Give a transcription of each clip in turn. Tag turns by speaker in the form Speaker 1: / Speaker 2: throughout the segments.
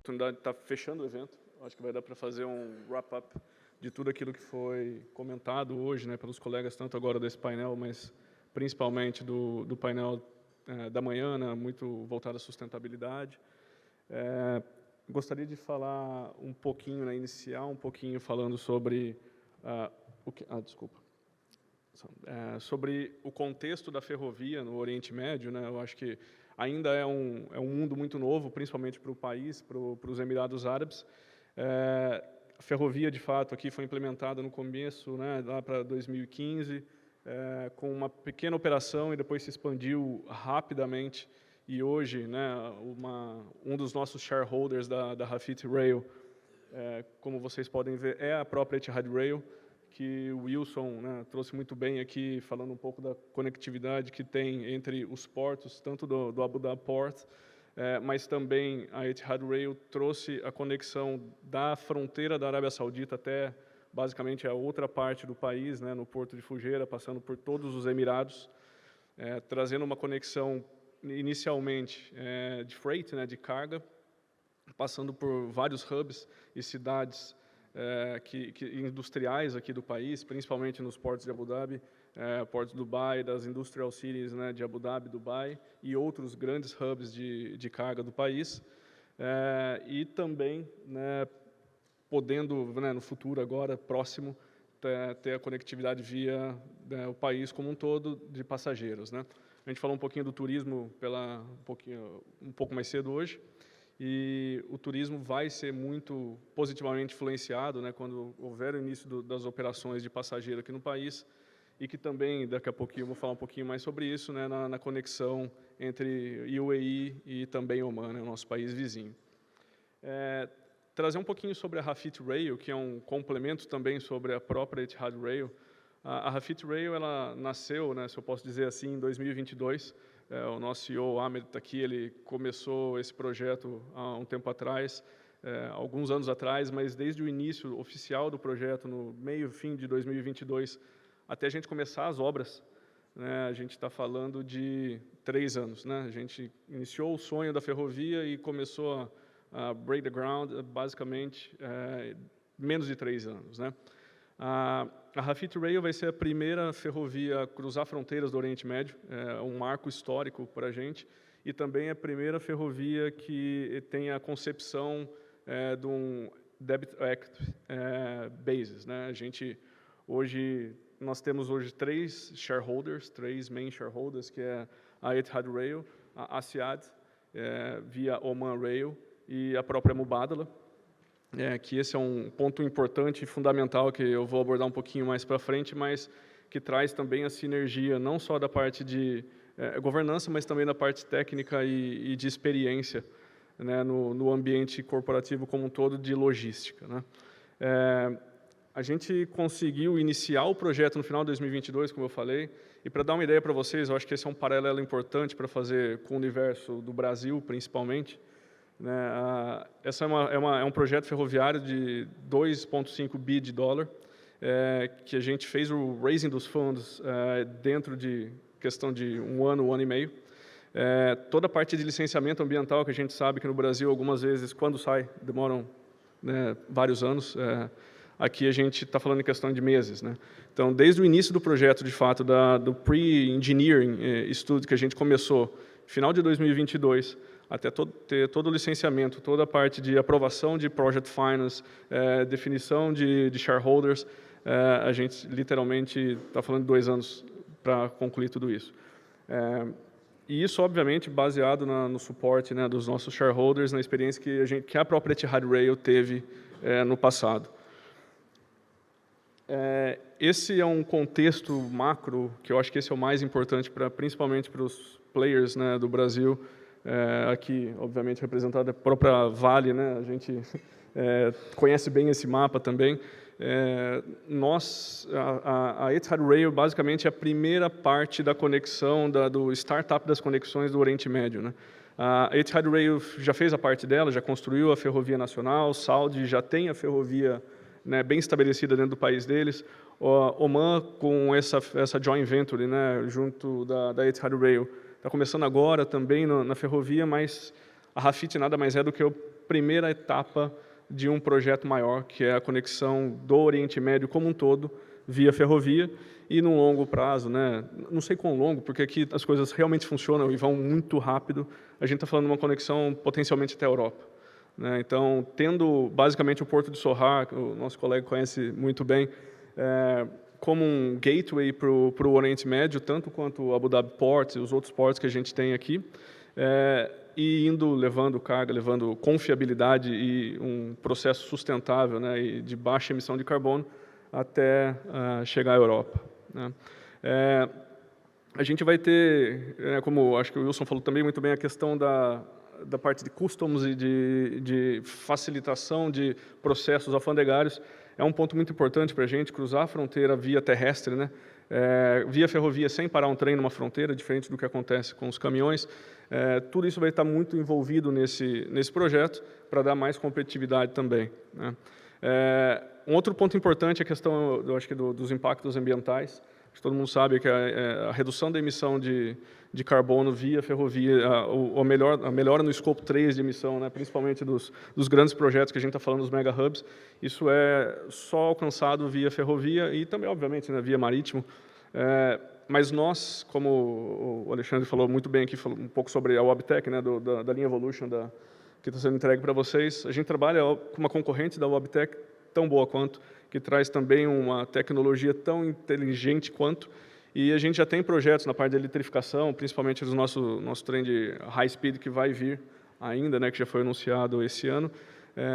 Speaker 1: oportunidade de estar fechando o evento. Acho que vai dar para fazer um wrap-up de tudo aquilo que foi comentado hoje, né, pelos colegas, tanto agora desse painel, mas principalmente do painel da manhã, né, muito voltado à sustentabilidade. Gostaria de falar um pouquinho, né, iniciar um pouquinho falando sobre sobre o contexto da ferrovia no Oriente Médio, né? Eu acho que ainda é um mundo muito novo, principalmente para o país, para os Emirados Árabes. A ferrovia, de fato, aqui foi implementada no começo, né, lá para 2015, com uma pequena operação e depois se expandiu rapidamente. E hoje, né, um dos nossos shareholders da Hafid Rail, como vocês podem ver, é a própria Etihad Rail, que o Wilson, né, trouxe muito bem aqui, falando um pouco da conectividade que tem entre os portos, tanto do Abu Dhabi Port, mas também a Etihad Rail trouxe a conexão da fronteira da Arábia Saudita até, basicamente, a outra parte do país, né, no Porto de Fujairah, passando por todos os Emirados, trazendo uma conexão, inicialmente, de freight, né, de carga, passando por vários hubs e cidades industriais aqui do país, principalmente nos portos de Abu Dhabi, portos de Dubai, das Industrial Cities, né, de Abu Dhabi, Dubai, e outros grandes hubs de carga do país. E também, né, podendo, né, no futuro agora, próximo, ter a conectividade via, né, o país como um todo de passageiros, né? A gente falou um pouquinho do turismo um pouco mais cedo hoje. E o turismo vai ser muito positivamente influenciado, né, quando houver o início das operações de passageiro aqui no país, e que também, daqui a pouquinho, eu vou falar um pouquinho mais sobre isso, né, na conexão entre UAE e também Oman, né, o nosso país vizinho. Trazer um pouquinho sobre a Hafid Rail, que é um complemento também sobre a própria Etihad Rail. A Hafid Rail, ela nasceu, né, se eu posso dizer assim, em 2022, o nosso CEO, Ahmed, está aqui, ele começou esse projeto há um tempo atrás, alguns anos atrás, mas desde o início oficial do projeto, no meio, fim de 2022, até a gente começar as obras, né, a gente está falando de 3 anos. Né? A gente iniciou o sonho da ferrovia e começou a break the ground, basicamente, menos de 3 anos. Né? A Hafid Rail vai ser a primeira ferrovia a cruzar fronteiras do Oriente Médio, um marco histórico para a gente, e também a primeira ferrovia que tem a concepção de um Debit Act basis. Né? Nós temos hoje 3 shareholders, 3 main shareholders, que é a Etihad Rail, a Asiad, via Oman Rail, e a própria Mubadala. Que esse é um ponto importante e fundamental que eu vou abordar um pouquinho mais para frente, mas que traz também a sinergia, não só da parte de governança, mas também da parte técnica e de experiência, né, no ambiente corporativo como um todo de logística. Né? A gente conseguiu iniciar o projeto no final de 2022, como eu falei, e para dar uma ideia para vocês, eu acho que esse é um paralelo importante para fazer com o universo do Brasil, principalmente. Essa é um projeto ferroviário de 2,5 bi de dólar, que a gente fez o raising dos fundos dentro de questão de um ano e meio. Toda a parte de licenciamento ambiental, que a gente sabe que no Brasil, algumas vezes, quando sai, demoram, né, vários anos. Aqui a gente está falando em questão de meses. Né? Então, desde o início do projeto, de fato, do pre-engineering study que a gente começou, final de 2022, até ter todo o licenciamento, toda a parte de aprovação de project finance, definição de shareholders, a gente literalmente está falando de 2 anos para concluir tudo isso. E isso, obviamente, baseado no suporte, né, dos nossos shareholders, na experiência que a própria Etihad Rail teve no passado. Esse é um contexto macro, que eu acho que esse é o mais importante, principalmente para os players, né, do Brasil, aqui, obviamente, representada a própria Vale, né? A gente conhece bem esse mapa também. A Etihad Rail, basicamente, é a primeira parte da conexão, do startup das conexões do Oriente Médio. Né? A Etihad Rail já fez a parte dela, já construiu a ferrovia nacional, Saudi já tem a ferrovia, né, bem estabelecida dentro do país deles. Oman, com essa joint venture, né, junto da Etihad Rail, está começando agora também na ferrovia, mas a Hafid nada mais é do que primeira etapa de um projeto maior, que é a conexão do Oriente Médio como um todo, via ferrovia, e no longo prazo, né, não sei quão longo, porque aqui as coisas realmente funcionam e vão muito rápido, a gente está falando de uma conexão potencialmente até a Europa. Né? Então, tendo basicamente o Porto de Sohar, que o nosso colega conhece muito bem, como um gateway para o Oriente Médio, tanto quanto o Abu Dhabi Port e os outros portos que a gente tem aqui, e levando carga, levando confiabilidade e um processo sustentável, né, e de baixa emissão de carbono até chegar à Europa. Né? A gente vai ter, como acho que o Wilson falou também muito bem, a questão da parte de customs e de facilitação de processos alfandegários. É um ponto muito importante para a gente cruzar a fronteira via terrestre, né? Via ferrovia sem parar um trem numa fronteira, diferente do que acontece com os caminhões. Tudo isso vai estar muito envolvido nesse projeto para dar mais competitividade também. Né? Um outro ponto importante é a questão, eu acho que dos impactos ambientais. Todo mundo sabe que a redução da emissão de carbono via ferrovia, a melhora no escopo 3 de emissão, né, principalmente dos grandes projetos que a gente está falando, dos mega hubs, isso é só alcançado via ferrovia e também, obviamente, né, via marítimo. Mas nós, como o Alexandre falou muito bem aqui, falou um pouco sobre a Wabtec, né, da linha Evolution que está sendo entregue para vocês, a gente trabalha com uma concorrente da Wabtec tão boa quanto, que traz também uma tecnologia tão inteligente quanto, e a gente já tem projetos na parte de eletrificação, principalmente no nosso trem de high speed que vai vir ainda, né, que já foi anunciado esse ano,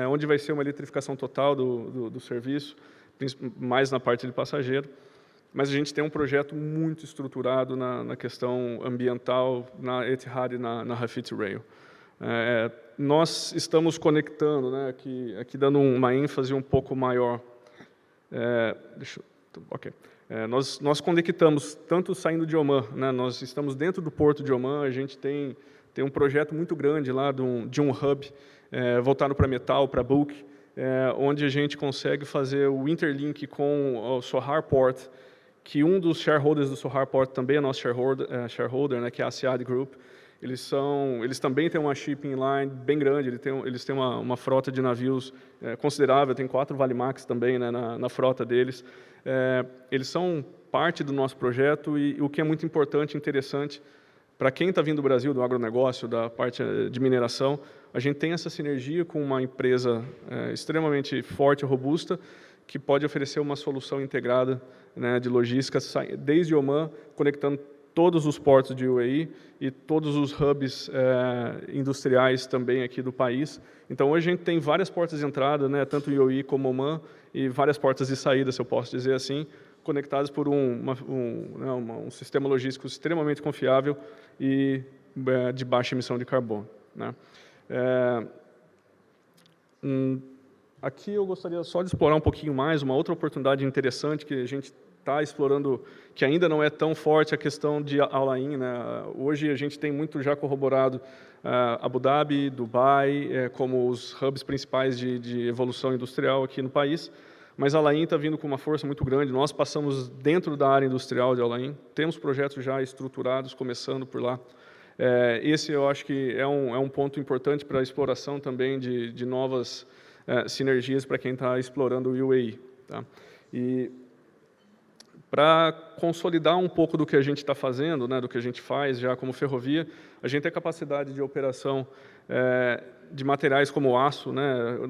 Speaker 1: onde vai ser uma eletrificação total do serviço, mais na parte de passageiro, mas a gente tem um projeto muito estruturado na questão ambiental, na Etihad e na Rafit Rail. Nós estamos conectando, né, aqui dando uma ênfase um pouco maior. Nós conectamos tanto saindo de Oman, né, nós estamos dentro do porto de Oman, a gente tem um projeto muito grande lá de um hub voltado para metal, para bulk, onde a gente consegue fazer o interlink com o Sohar Port, que um dos shareholders do Sohar Port também é nosso shareholder, né, que é a Asiad Group. Eles também têm uma shipping line bem grande, eles têm uma frota de navios considerável, tem 4 Valimax também, né, na frota deles. Eles são parte do nosso projeto e o que é muito importante e interessante, para quem está vindo do Brasil, do agronegócio, da parte de mineração, a gente tem essa sinergia com uma empresa extremamente forte e robusta, que pode oferecer uma solução integrada, né, de logística, desde Oman, conectando todos os portos de UAE e todos os hubs industriais também aqui do país. Então, hoje a gente tem várias portas de entrada, né, tanto UAE como Oman, e várias portas de saída, se eu posso dizer assim, conectadas por um sistema logístico extremamente confiável e de baixa emissão de carbono. Né? Aqui eu gostaria só de explorar um pouquinho mais uma outra oportunidade interessante que a gente está explorando, que ainda não é tão forte, a questão de Al Ain, né? Hoje a gente tem muito já corroborado Abu Dhabi, Dubai, como os hubs principais de evolução industrial aqui no país, mas Al Ain está vindo com uma força muito grande. Nós passamos dentro da área industrial de Al Ain, temos projetos já estruturados, começando por lá. Esse eu acho que é um ponto importante para a exploração também de novas sinergias para quem está explorando o UAE. Tá? E para consolidar um pouco do que a gente está fazendo, né, do que a gente faz já como ferrovia, a gente tem capacidade de operação de materiais como o aço, né,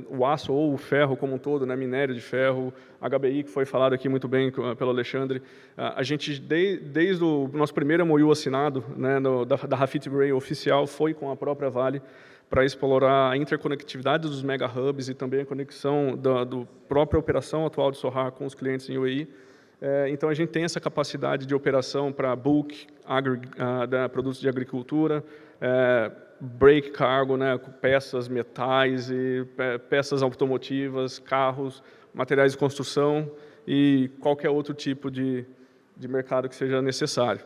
Speaker 1: o aço ou o ferro como um todo, né, minério de ferro, HBI, que foi falado aqui muito bem pelo Alexandre. A gente, desde o nosso primeiro MOU assinado, né, da Rafit Rail oficial, foi com a própria Vale, para explorar a interconectividade dos mega hubs e também a conexão da própria operação atual de Sohar com os clientes em UAE. Então, a gente tem essa capacidade de operação para bulk, produtos de agricultura, break cargo, né, peças, metais, e peças automotivas, carros, materiais de construção e qualquer outro tipo de mercado que seja necessário.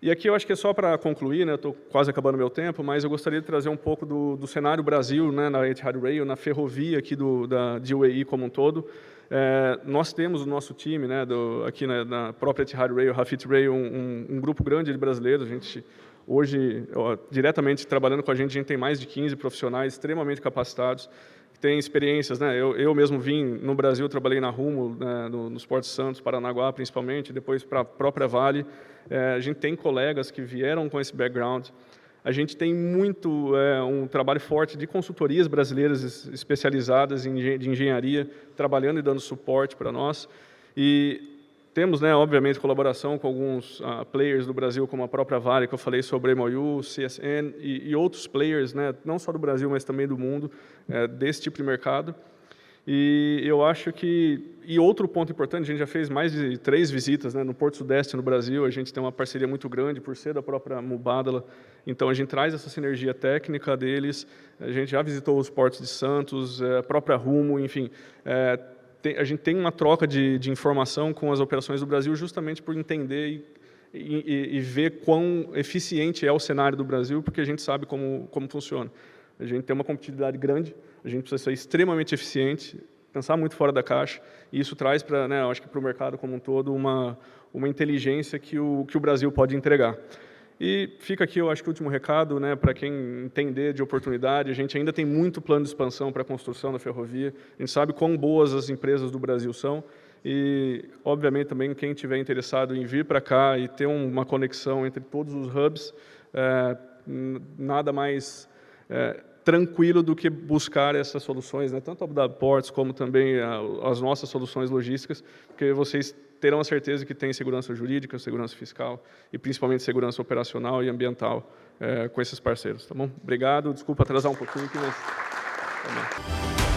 Speaker 1: E aqui eu acho que é só para concluir, né, estou quase acabando meu tempo, mas eu gostaria de trazer um pouco do cenário Brasil, né, na Etihad Rail, na ferrovia aqui de UAE como um todo. Nós temos o nosso time, né, aqui na própria Etihad Rail, Rafit Rail, um grupo grande de brasileiros. A gente Hoje, diretamente trabalhando com a gente tem mais de 15 profissionais extremamente capacitados, que têm experiências, né? Eu mesmo vim no Brasil, trabalhei na Rumo, né, nos Portos Santos, Paranaguá principalmente, depois para a própria Vale. A gente tem colegas que vieram com esse background. A gente tem um trabalho forte de consultorias brasileiras especializadas de engenharia, trabalhando e dando suporte para nós. E temos, né, obviamente, colaboração com alguns players do Brasil, como a própria Vale, que eu falei sobre MOU, CSN e outros players, né, não só do Brasil, mas também do mundo, desse tipo de mercado. E eu acho que... E outro ponto importante, a gente já fez mais de 3 visitas, né, no Porto Sudeste, no Brasil. A gente tem uma parceria muito grande, por ser da própria Mubadala. Então, a gente traz essa sinergia técnica deles. A gente já visitou os portos de Santos, a própria Rumo, enfim. A gente tem uma troca de informação com as operações do Brasil justamente por entender e ver quão eficiente é o cenário do Brasil, porque a gente sabe como funciona. A gente tem uma competitividade grande, a gente precisa ser extremamente eficiente, pensar muito fora da caixa, e isso traz para, né, eu acho que para o mercado como um todo, uma inteligência que o Brasil pode entregar. E fica aqui, eu acho que o último recado, né, para quem entender de oportunidade. A gente ainda tem muito plano de expansão para a construção da ferrovia, a gente sabe quão boas as empresas do Brasil são, e, obviamente, também quem estiver interessado em vir para cá e ter uma conexão entre todos os hubs, nada mais tranquilo do que buscar essas soluções, né, tanto a Abu Dhabi Ports como também as nossas soluções logísticas, porque vocês terão a certeza que tem segurança jurídica, segurança fiscal e principalmente segurança operacional e ambiental com esses parceiros, tá bom? Obrigado, desculpa atrasar um pouquinho aqui, mas...